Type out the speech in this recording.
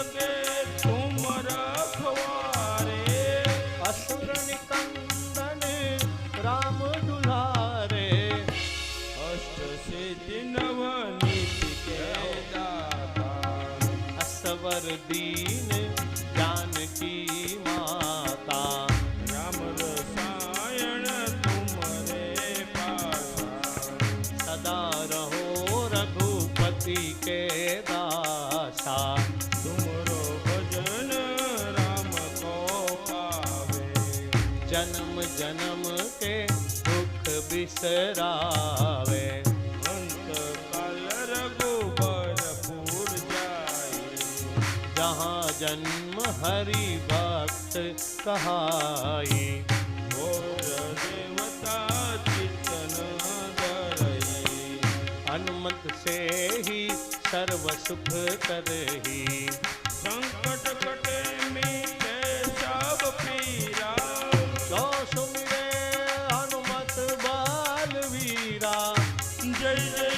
लगे तुम रखवारे। असुर निकंदन राम दुलारे। अष्ट सिद्धि नवनीति के दाता। असवर दीन जानकी माता। राम रसायन तुमरे पासा। सदा रहो रघुपति के दासा। तुमरो भजन राम को पावे। जन्म जन्म के दुख बिसरावे। अंत काल रघुबरपुर जाए। जहाँ जन्म हरि भक्त कहाई। और देवता चितन धरई। हनुमत से ही सर्व सुख करही। संकट कटे मीटे सब पीरा। जो सुमिरे हनुमत बाल वीरा। जय जय